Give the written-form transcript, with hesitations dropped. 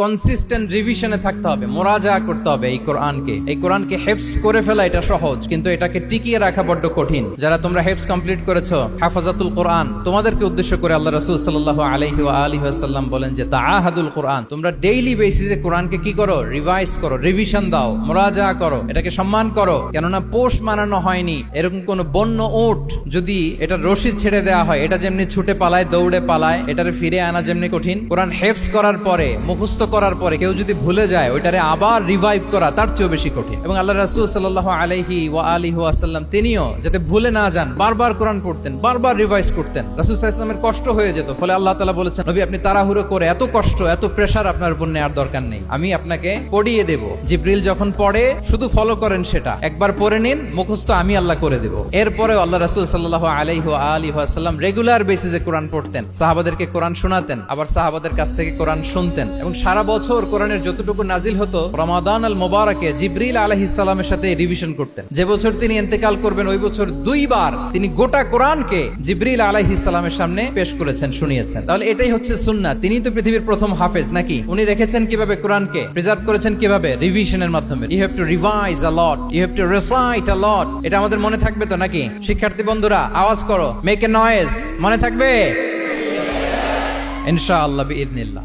Consistent রিভিশনে থাকতে হবে, মোরাজা করতে হবে এই কোরআনকে হেফজ করে ফেলা এটা সহজ, কিন্তু এটাকে টিকিয়ে রাখা বড্ড কঠিন। যারা তোমরা হেফজ কমপ্লিট করেছো, হাফাজাতুল কোরআন, তোমাদেরকে উদ্দেশ্য করে আল্লাহ রাসূল সাল্লাল্লাহু আলাইহি ওয়া আলিহি ওয়াসাল্লাম বলেন যে তাআহাদুল কোরআন, তোমরা ডেইলি বেসিসে কোরআনকে কি করো, রিভাইজ করো, রিভিশন দাও, মোরাজা করো, এটাকে সম্মান করো। কেননা পোষ মানানো হয়নি এরকম কোন বন্য উট যদি এটা রশি ছেড়ে দেওয়া হয়, এটা যেমনি ছুটে পালায়, দৌড়ে পালায়, এটারে ফিরে আনা যেমনি কঠিন, কোরআন হেফজ করার পরে, মুখস্থ করার পরে কেউ যদি ভুলে যায়, ওইটারে আবার রিভাইভ করা তার চেয়েও বেশি কঠিন। এবং আল্লাহ রাসূল সাল্লাল্লাহু আলাইহি ওয়া আলিহি ওয়াসাল্লাম তিনিও যাতে ভুলে না যান বারবার কোরআন পড়তেন, বারবার রিভাইজ করতেন। রাসূল সাল্লাল্লাহু আলাইহি ওয়াসাল্লামের কষ্ট হয়ে যেত, ফলে আল্লাহ তাআলা বলেছেন, নবী আপনি তাড়াহুড়ো করে, এত কষ্ট এত প্রেসার আপনার উপর নেওয়ার দরকার নেই, আমি আপনাকে পড়িয়ে দেব। জিবরিল যখন পড়ে শুধু ফলো করেন, সেটা একবার পড়ে নিন, মুখস্থ আমি আল্লাহ করে দেব। এরপরে আল্লাহ রাসূল সাল্লাল্লাহু আলাইহি ওয়া আলিহি ওয়াসাল্লাম রেগুলার বেসিসে কোরআন পড়তেন, সাহাবাদেরকে কোরআন শোনাতেন, আবার সাহাবাদের কাছ থেকে কোরআন শুনতেন। এবং সারা বছর কোরআনের যতটুকু নাজিল হতো, রমাদান আল মুবারাকে জিবরিল আলাইহিস সালামের সাথে রিভিশন করতেন। যে বছর তিনি ইন্তেকাল করবেন, ওই বছর দুইবার তিনি গোটা কোরআনকে জিবরিল আলাইহিস সালামের সামনে পেশ করেছেন, শুনিয়েছেন। তাহলে এটাই হচ্ছে সুন্নাহ। তিনি তো পৃথিবীর প্রথম হাফেজ নাকি? উনি রেখেছেন কিভাবে কোরআনকে, প্রিজার্ভ করেছেন কিভাবে? রিভিশনের মাধ্যমে। You have to revise a lot, you have to recite a lot. এটা আমাদের মনে থাকবে তো নাকি? শিক্ষার্থী বন্ধুরা আওয়াজ করো, মেক এ নয়েজ। মনে থাকবে ইনশাআল্লাহ বিইذنিল্লাহ।